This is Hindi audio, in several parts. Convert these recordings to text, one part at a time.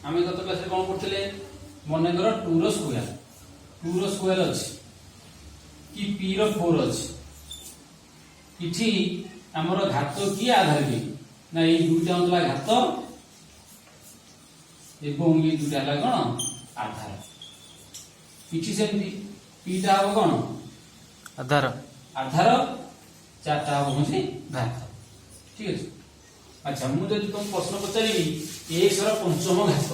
आम गत क्लास कौन करते मन कर 2 रो स्क्वायर अच्छी कि पी रो 4 अच्छी इठी आमर घात कि आधार कि ना ये दुईटा होता घात एवं ये दुईटा है कौन आधार इठी सेमती पीटा हम कौन आधार आधार चार्टा हम हूँ घात ठीक है। अच्छा मुझे तुम प्रश्न पचारि एक्स पंचम घात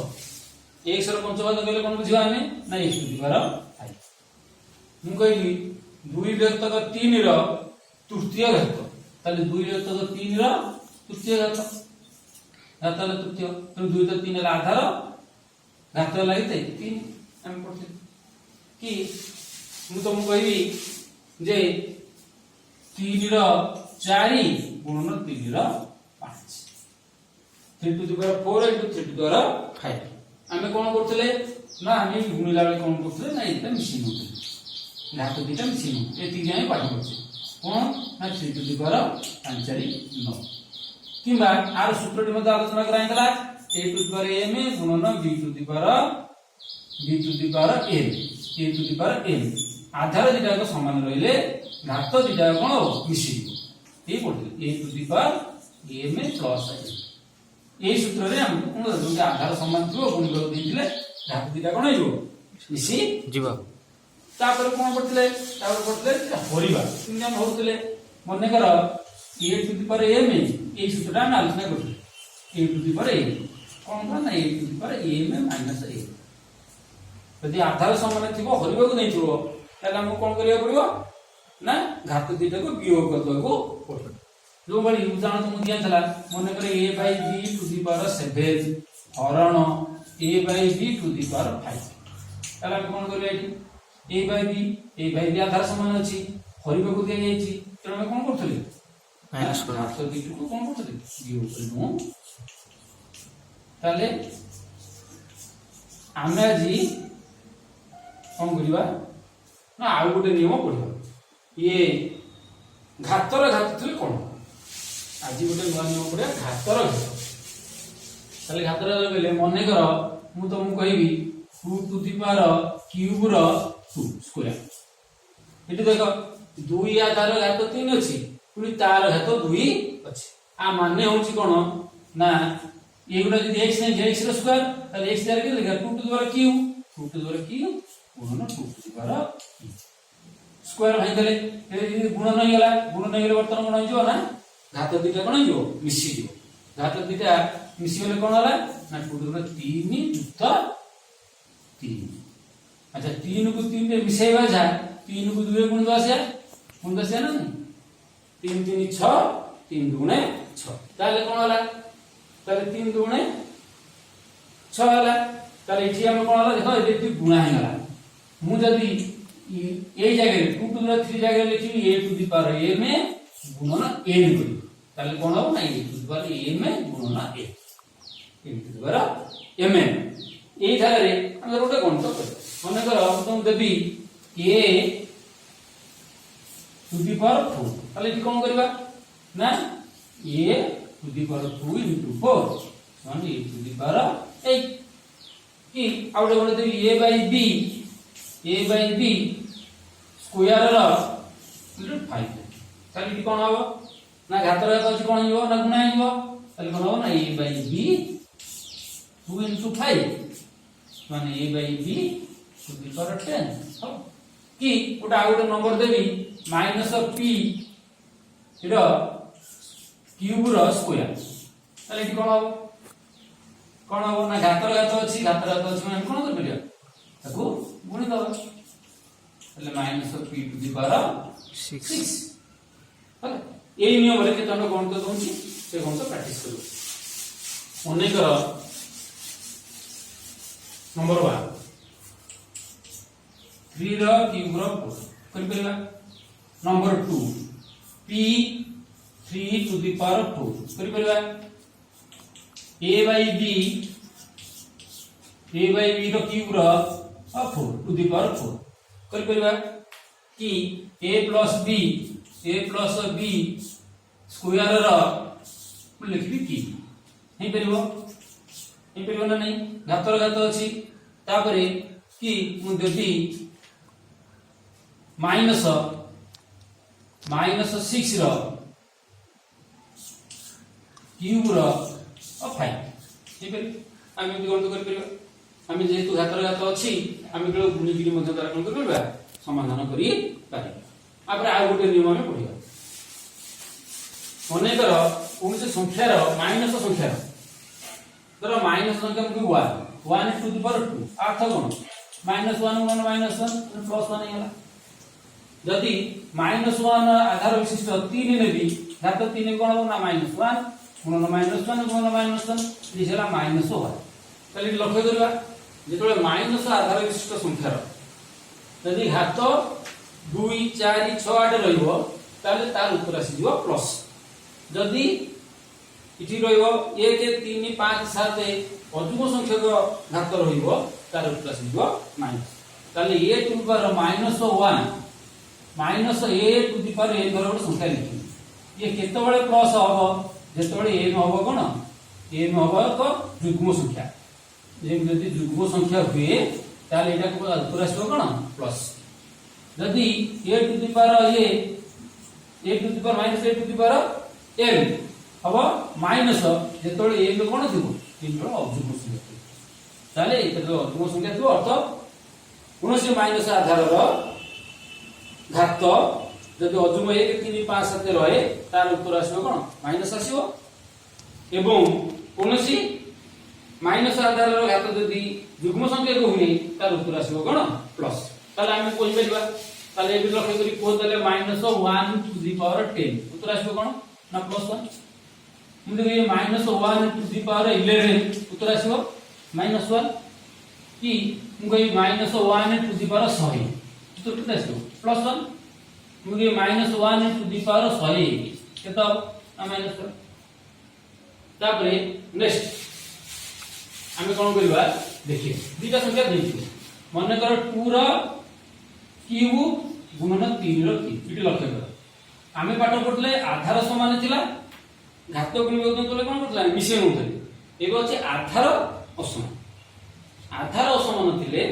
एक्स पंचम घात कहले कौन बुझा आम ना एक्स टू दी पावर 5 मुझे कहली 2 व्यक्तक 3 रो तृतीय घात ताले 2 व्यक्तक 3 रो तृतीय घात घात तृतीय तो 2 तो 3 आधार घात लगे 3 आम पढ़ते कि मुझे तुमको कहबी जे 3 रो 4 गुणन 3 रो 5 3 to the power 4 3 to the power 5 आमे कोन करथले ना आमे गुणिला बेले कोन करथले ना एटा मिसिन होते घात दुटा मिसिन ए तीन आमे पाठ करछे कोन ना 3 टू द पावर 5 4 9 किबा आर सूत्रटी मध्ये आलोचना करायला a to the power m गुणन b to the power n a to the power n आधार दिटा को समान रहिले घात दिटा कोन मिसिन ए पढ़ते a to the power m plus n ए सूत्र रे हम कोन आधार समान थो गुण कर दिले घात दिटा कोन हो मिसी जीवा तापर कोन पढ़ते तापर पढ़ते हरिबा तीन हम होतले मने कर a to the power m ए सूत्रटा हम आलोचना करते a to the power m कोन ना a to the power m माइनस a यदि आधार समान थिबो हरिबा को नै थिबो ताले हम कोन करिया पड़िबो ना घात दिटा को वियोग कर दो पड़ो जो बड़ी उदाहरण तुम दिया चला मन करे a by b to the power 7 हरण a by b to the power 5 ताला कोन करिया a by b आधार समान अछि हरिबा को दिया जायछि त हम कोन करथले माइनस कर घात दिटा को कोन करथले वियोग करनु ताले आमे जी कोन करिबा ना आ गोटे नियम पढ़िबा ये घातर घात थले कोन आज गोटे नवा नियम पड़े घातर घात ताले घातर बेले मने कर मु तुमको कहबी 2 टू द पावर क्यूब रो 2 स्क्वायर एटी देखो 2 आधार घात 3 अछि पुनी तार घात 2 अछि आ माने होछि कोन ना एगुडा जदि x नै x रो स्क्वायर ताले x तार के लिखा 2 to the power cube 2 to the power cube गुणन 2 टू द पावर स्क्वायर भाई देले ए गुणन नै गेला गुणन नै गेले वर्तमान गुण होइजो ना घात दिटा कोन होइजो मिसी दियो घात दिटा मिसी गेले कोन होला ना 2 टू द पावर 3 युक्त 3 अच्छा 3 को 3 रे मिसेबा जा 3 को 2 रे गुण दसे ना 3 3 6 3 गुणे 6 ताले कोन होला ताले 3 गुणे 6 होला ताले इठी हम कोन होला देखो एते गुणा हे गला मु जदी ए जगह 2 टू द 3 जगह लिखी a to the power a में गुणन n करी ताले कोन हो ना a to the power a में गुणन a to the power m ए थारे रे हम रोटे कोन तो माने कर तुम देबी a टू द पावर 4 ताले इठी कोन करबा ना a to the power 2 into 4 माने a टू द पावर 8 कि आउटे कोन देबी a by b स्क्वायर रो 5 ताले इठी कोन हो ना घात रो अछि कोन हिबो ना गुणा हिबो ताले कोन हो ना a by b 2 into 5 माने a by b to the power 10 हो कि ओटा आउटे नंबर देबी माइनस p रो क्यूब रो स्क्वायर ताले इठी कोन हो ना घात रो अछि माने कोन कर लिया ताको गुणी दो એટલે minus p to the power 6 okay ए नियम रे के तने कोन कर दोंची से कोन तो प्रैक्टिस करो मने कर नंबर 1 3 रो क्यूब रो 4 कर परबा number 2 p 3 to the power 4 कर परबा a by b रो क्यूब रो 4 टू द पावर 4 कर परबा कि a plus b स्क्वायर रो लिखबी p नहीं परबो हे परियो ना नहीं घातर घात अछि तापरे कि मु देती माइनस 6 रो क्यूब रो 5 हे परि आमे गणित कर परियो आमे जेहेतु घातर घात अछि आमे केवल गुणी गिरी मध्य द्वारा कोन करबा समाधान करि पारे आपर आ गोटे नियम में पढ़िया मने कर कौन से संख्यार माइनस संख्यार धर माइनस संख्या को 1 टू द पावर 2 अर्थ कोन -1 1 -1 +1 होला यदि -1 आधार विशिष्ट 3 नेबी घात 3 कोन हो ना -1 गुणन -1 गुणन -1 दिसला -1 ताले लक्ष्य करबा जेतोले माइनस आधार विशिष्ट संख्यार यदि घात 2 4 6 8 रहिबो ताले तार उत्तर आसी दिबो प्लस जदि इठी रहिबो 1 3 5 7 अजुग संख्यक घात रहिबो तार उत्तर आसी दिबो माइनस ताले a to power -1 minus a to the power n धर गोटे संख्या लिखि ये केतबेले प्लस हबो जेतबेले n हबो कोन n हबो तो जुग्म संख्या जदि जुग्म संख्या हुए ताले एटा को उत्तर आसीबो कोन प्लस यदि a to the power a to the power minus a to the power n हबो माइनस जेतबेले n कोन थिबो n रो अजुग्म संख्या ताले एटा जो अजुग्म संख्या थियो अर्थ कोनोसी माइनस आधार रो घात जदि अजुग्म 1 3 5 7 रहे तार उत्तर आसीबो कोन माइनस आसीबो एवं कोनोसी माइनस आधार रो घात जदि जुग्म संख्या को हुए तार उत्तर आसीबो कोन प्लस ताले हम कोइ परिबा ताले एबि लक्ष्य करी को ताले -1 टू द पावर 10 उत्तर आसीबो कोन ना +1 मुझे ये -1 टू द पावर 11 उत्तर आसीबो -1 कि मुझे -1 टू द पावर 100 उत्तर केते आसीबो +1 मुझे -1 टू द पावर 100 केतो -1 तापरे नेक्स्ट हमें कोन करबा देखिए दुटा संख्या देछि मन कर 2 रो क्यूब गुणन 3 रो क्यूब इटी लक्ष्य कर हमें पाठ पढले आधार समान थिला घात गुण विभाजन तले कोन करथला मिसे होतले एगो अछि आधार असमान थिले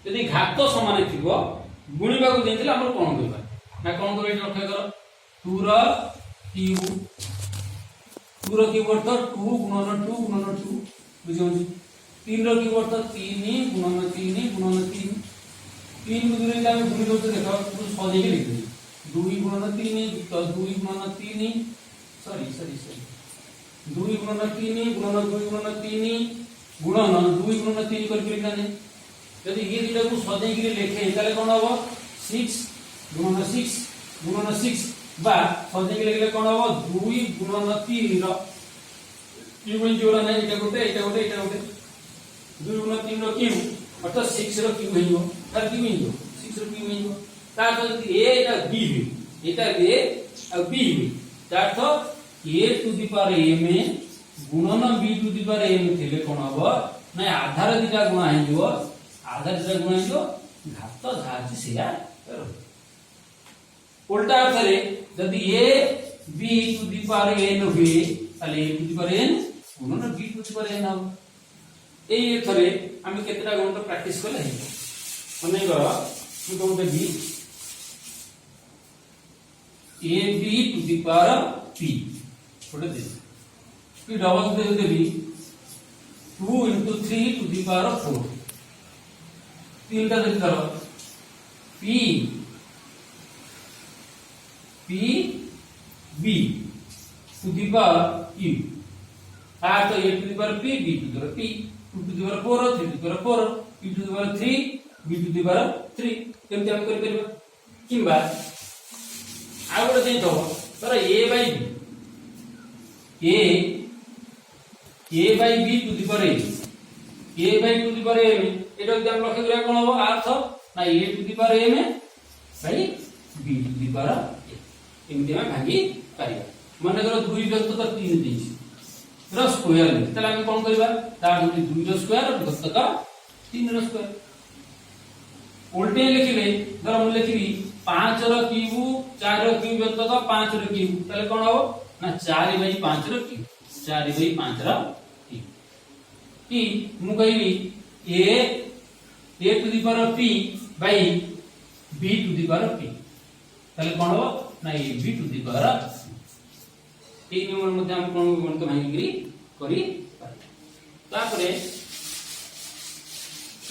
यदि घात समान थिबो गुणिबा को देथिला हमर कोन करबा ना कोन करबा इटी लक्ष्य कर 2 रो क्यूब अर्थ 2 गुणन 2 बुझियो 3 रो क्यूब अर्थ 3 गुणन 3 गुणन 3 3 गुणन का हम गुणी करते देखो तो सजे के लिख दे 2 गुणन 3 तो 2 गुणन 3 सॉरी 2 गुणन 3 गुणन 2 गुणन 3 गुणन 2 गुणन 3 करके लिखना है यदि ये दुटा को सजे के लिखे ताले कोन होबो 6 गुणन 6 बा सजे के लिखले कोन होबो 2 गुणन 3 रो क्यूब जोड़ा नहीं एटा गोटे 2 गुणन 3 रो क्यूब अर्थात 6 रो क्यूब हेइबो तार क्यूब हेइबो 6 रो क्यूब हेइबो तार तो a एटा b हुई एटा a और b हुई तार तो a to the power m गुणन b to the power m थिले कोन हबो नै आधार दिटा गुणा हेइबो आधार दिटा गुणा हेइबो घात धाछि सेया उल्टा अर्थ रे यदि a b to the power n हुए ताले a to the power n गुणन b to the power n हबो এই এথরে আমি কেতটা গণিত প্র্যাকটিস করলে হইব মনে কর আমি কোন দেবি ab to the power p কোটে দেবি p ডবল দেবি 2 * 3 টু দি পাওয়ার 4 তিনটা দেখ ধর p b two the power q আর তো a two the power p b two the power p 2 to the power 4 3 to the power 4 p to the power 3 b to the power 3 केमते हम कर परबा किंबा आ गोटे देतो तर a by b to the power a by to the power m एटा हम लक्ष्य करा कोन हो अर्थ ना a to the power m by b to the power a केमते हम भागी पारिबा मन करो 2 व्यक्त तो 3 देछि रो स्क्वायर तले हम कोन करबा तार 2 रो स्क्वायर और व्यक्त का 3 रो स्क्वायर उल्टे लिखिले धर हम लिखिबी 5 रो क्यूब 4 रो क्यूब व्यक्त का 5 रो क्यूब तले कोन हो ना 4 by 5 रो क्यूब 4 by 5 रो क्यूब कि मु कहली a to the power p by b to the power p ताले कोन हो ना a b to the power ए नियम मध्ये हम कोन गणित भांगी करी तापरे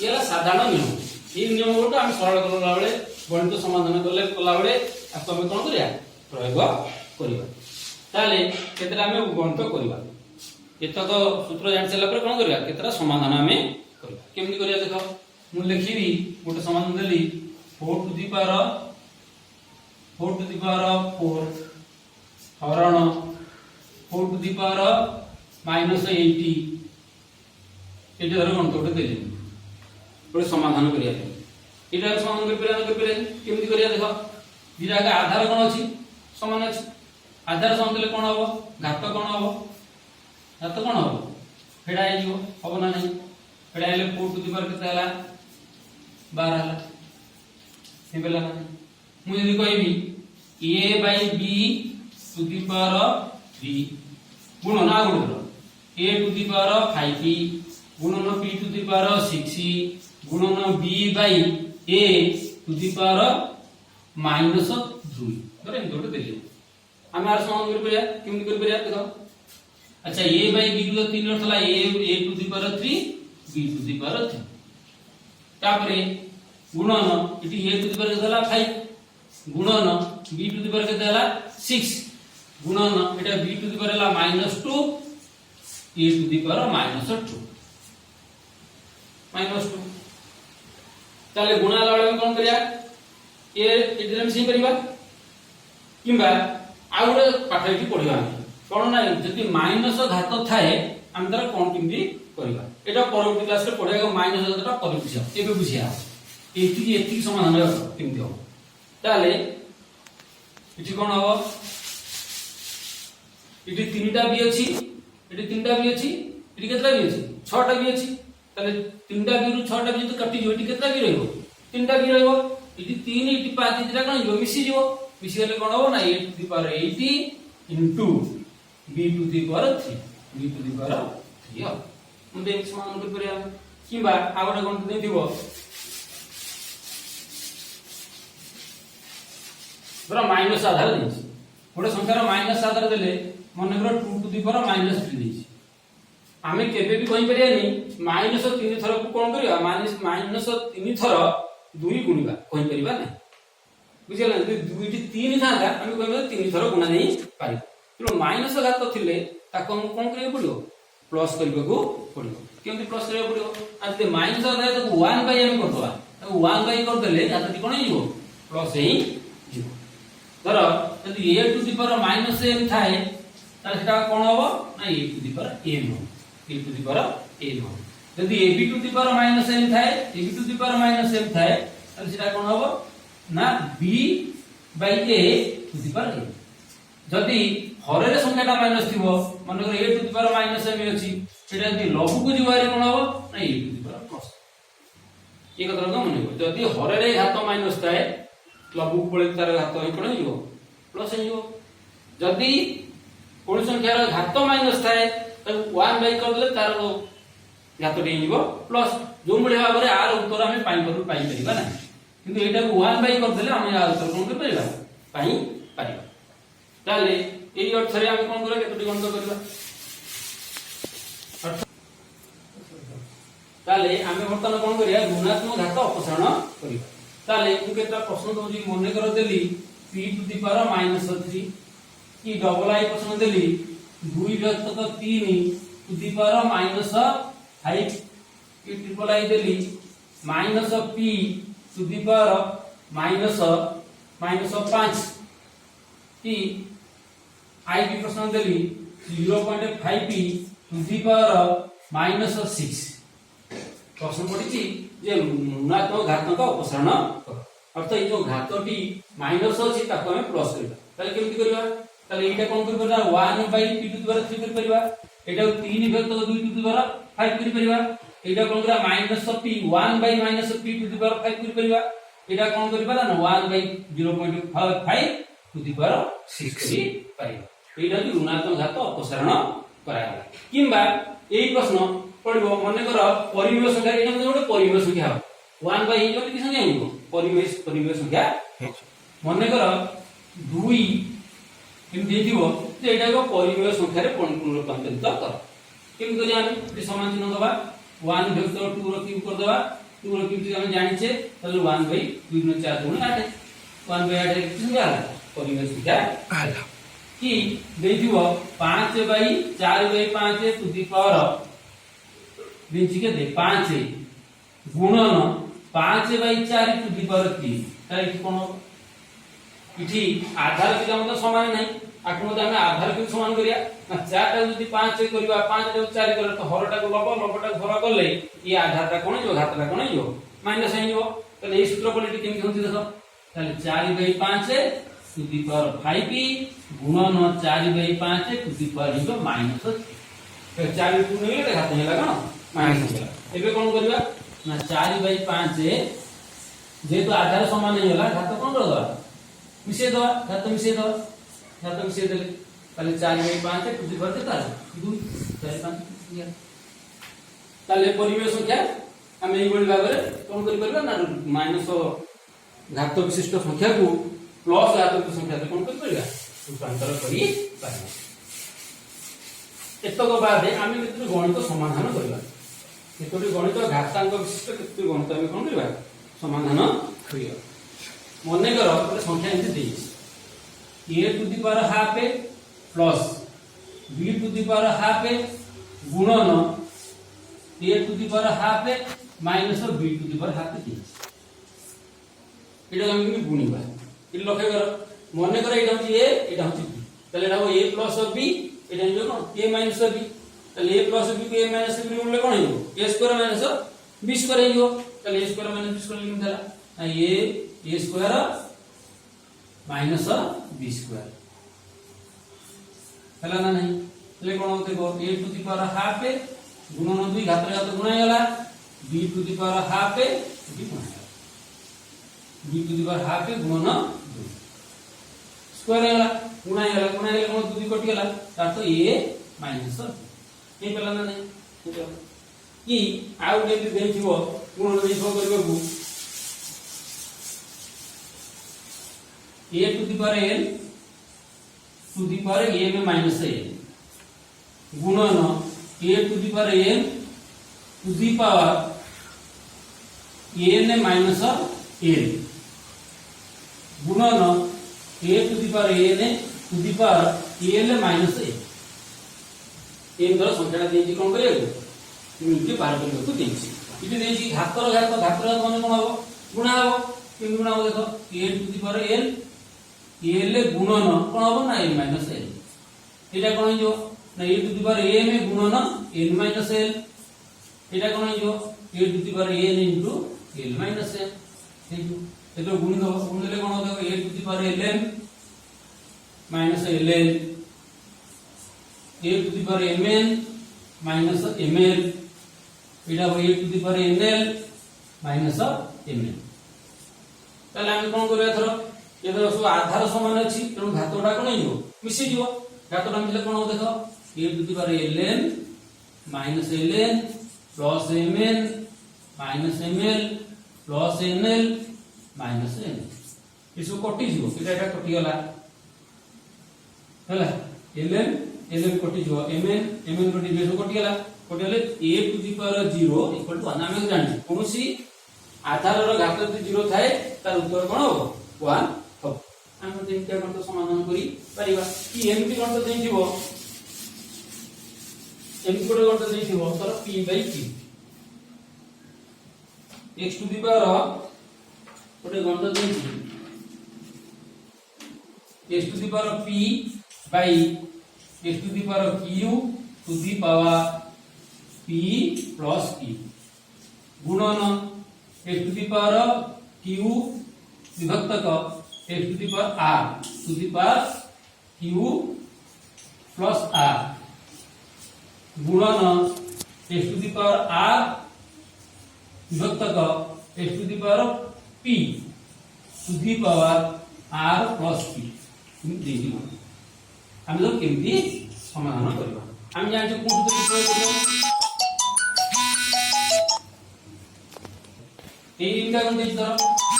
ये साधारण नियम ये नियम को हम सरल करला बेले गणित समाधान कला बेले आम कौन करिया प्रयोग करिया ताले केतरा हम गणित करिया एतक सूत्र जान सारा पर कौन करिया केतरा समाधान हम करिया केमनी करिया देखो मु लिखिबी गोटे समाधान देली 4 टू द पावर 4 हरण 4 टू द पावर -80 एटा धर गणित गोटे देली गोटे समाधान करिया एटा समाधान कर परिया केमनी करिया देखो दिरा का आधार कोन अछि समान अछि आधार समान देले कोन होबो घात कोन होबो घात कोन होबो फेडा आइयो होबो ना नहीं फेडा आइले 4 टू द पावर केते हला 12 हला हेबेला ना मु यदि कहबी a by b to the power 3 गुणन आ गुणन a to the power 5p गुणन p टू द पावर 6 गुणन b by a to the power -2 बरे इनटो देले हम आर समान कर परिया केमनी कर परिया देखो अच्छा a by b को 3 रथला a to the power 3 b to the power 3 तापरे गुणन इटी a टू द पावर देला 5 गुणन b टू द पावर के देला 6 गुणन एटा b टू द पावर ला -2 a टू द पावर -2 ताले गुणा ला बेले कोन करिया ए एटी हम सी परिबा किबा आ गुडे पाठैठी पढिबा कोन ना जति माइनस घात थाए हम दर कोन किंदी करबा एटा परवर्ती क्लास रे पढेगा माइनस घातटा पर बुझिया एबे बुझिया एति समाधान किंदी हो ताले इठी कोन हो इठी तीनटा बी अछि इठी तीनटा बी अछि इठी केतला बी अछि छटा बी अछि ताले तीनटा बी रु छटा बी तो कटि जो इठी केतला बी रहइबो तीनटा बी रहइबो इठी 3 इठी 5 इठी कोन हो मिसी जीवो मिसी गले कोन हो ना a to the power 80 into b to the power 3 b to the power 3 हो हम देख समान कर परिया किबा आ गोटे गणित दे दिबो बरा माइनस आधार देछि गोटे संख्यार माइनस आधार देले मन कर 2 टू द पावर -3 देछि आमे केबे भी कहि परियानी -3 थर को कोन करिया -3 थर 2 गुणिबा कहि परिबा नै बुझिला जे 2 टी 3 थांदा हम कहबे 3 थर गुणा नै पारि तो माइनस घात थिले ताको हम कोन करियो पड़ियो प्लस करबेको पड़ियो केमति प्लस करबे पड़ियो आ जे माइनस आधा ताको 1 बाय हम करतवा ताको 1 बाय कर देले घात कोन हियो प्लस ही हियो धर यदि a to the power -m थाए ताले सेटा कोन होबो ना a to the power m हो a to the power m हो यदि ab to the power -m थाए ab to the power -m थाए ताले सेटा कोन होबो ना b by a to the power a जदि हरे संख्याटा माइनस थिबो मन कर a to the power -m अछि सेटा यदि लघु को जिवारे कोन होबो ना a to the power plus ये कतरा को मन हो जदि हरे घात माइनस थाए लघु पळे तार घात होई कोन हियो प्लस हियो जदि कोन संख्यार घात माइनस थाए त 1 बाय कर देले तार घात टे हियो प्लस जो बळे भाबरे आर उत्तर हम पाई परिबा ना किंतु एटा को 1 बाय कर देले हम आर उत्तर कोन कर परिबा पाई परिबा ताले एई अर्थरे हम कोन करे केतोटी गणित करबा ताले हम वर्तमान कोन करिया ऋणात्मक घात अपसारण करिबा ताले मु केतरा प्रश्न दोजी मने कर देली p टू द पावर -3 की डबल आई प्रश्न देली 2 व्यक्त 3 टू द पावर -5 की ट्रिपल आई देली -p टू द पावर -5 की आई की प्रश्न देली 0.5p टू द पावर -6 प्रश्न पड़ी जे ऋणात्मक घात का अपसारण कर अर्थ ये जो घातटी माइनस अछि ताको हम प्लस करबा ताले केमति करबा ताले एटा कोन करबा 1 by p to the power 3 कर परबा एटा 3 व्यक्त 2 टू द पावर 5 कर परबा एटा कोन करा -p 1 by -p to the power 5 कर परबा एटा कोन करबा ना 1 बाय 0.5 टू द पावर 6 कर परबा एटा ऋणात्मक घात अपसारण करायला किंबा एई प्रश्न पड़ो मन कर परिमेय संख्या ये गोटे परिमेय संख्या 1 बाय जो कि संख्या हो परिमेय संख्या मन कर 2 किम देथिबो जे एटा को परिमेय संख्या रे रूपांतरित कर किम करिया हम समान चिन्ह दबा 1 वेक्टर 2 रो क्यूब कर दबा 2 रो क्यूब हम जानि छे तले 1 बाय 2 नो 4 गुण 8 1 बाय 8 कितने संख्या परिमेय संख्या आला कि देथिबो 5 by 4 by 5 to the power बेंची के दे 5 गुणन 5 बाय 4 टू द पावर 3 ताई कोन इठी आधार के हम तो समान नहीं आठो हम आधार के समान करिया 4 टा जदी 5 करबा 5 टा 4 कर तो हरटा को लबटा भरा करले ये आधार टा कोन जो घातटा कोन जो माइनस हो जो तले ए सूत्र पलटी केम होती देखो तले 4 बाय 5 टू द पावर 5 गुणन 4 बाय 5 टू द पावर जो माइनस तो 4 टू नहीं ले घात हेला कोन माइनस होला एबे कोन करबा ना 4 बाय 5 जे तो आधार समान नहीं होला घात कोन करबा मिसे दवा घात मिसे देले ताले 4 बाय 5 टू द पावर केता 2 4 5 ताले परिमेय संख्या हम एई बोल भाबरे कोन करि परबा ना माइनस घात विशिष्ट संख्या को प्लस घात संख्या से कोन करि परबा रूपांतर करि परबा एतक बाद आमे केते गणित समाधान करबा केतोटी गणित घातांक विशिष्ट केते गणित आमे कोन करबा समाधान करिया मने कर गोटे संख्या एंती देछि a to the power half plus b to the power half गुणन a to the power half minus b to the power half देछि एटा हम गुणीबा इ लखे कर मने कर एटा होची a एटा होची b तले एटा a प्लस b एटा जो कोन a माइनस b तले a प्लस b को a माइनस b उले कोन हो a square minus b square हो तले a square minus b square लिखला a square minus b square हला ना नहीं तले कोन होते को a to the power half गुणन 2 घात गुणा होला b to the power half b गुणा b to the power half गुणन 2 स्क्वायर होला गुणा कोन 2 कटि गेला ता तो a माइनस ए पेला ना नहीं कि आउ जे देथिबो गुणन देथिबो करबो a to the power n to the power a में माइनस n गुणन a to the power n to the power n minus n गुणन a to the power n to the power n minus n m द्वारा संख्या देछि कोन करियो मिलके बाहर करियो तो देछि इति देछि घातर माने कोन हो गुणा हो किम गुणा हो देखो a to the power n l गुणन कोन हो ना n माइनस l एटा कोन जो ना a to the power a में गुणन n माइनस l एटा कोन जो a to the power n into l minus l ठीक है तो गुण दो गुण ले कोन हो देखो a to the power ln minus ln a to the power mn minus ml एटा हो a to the power nl minus mn ताले हम कोन करबा थरो ये तो सब आधार समान अछि तेनु घातोडा कोन हियो मिसि दियो घातोडा मिले कोन हो देखो a to the power ln minus ln plus mn minus ml plus nl minus n इसो कटि जिवो एटा कटि गला हला ln कटि जिवो mn कटि जेसो कटि गला कटि गले a to the power 0 equal to 1 हम जानि कोनोसी आधार रो घात यदि 0 थाए तार उत्तर कोन हो 1 हो हम जेंटा कोन तो समाधान करी परिबा कि एमटी कोन तो देथिबो एमटी कोन तो देथिबो तर p by q x to the power कोटे कोन तो देथि x to the power p by x to the power q to the power p plus q गुणन x to the power q विभक्तक x to the power r to the power q plus r गुणन x to the power r विभक्तक x to the power p to the power r plus p देखिबो हम लोग केमती समाधान करबा हम जान जे कोन तो प्रयोग करबो ଏଇ ରିଙ୍ଗଟା କଣ ଦେଇଛି ଧର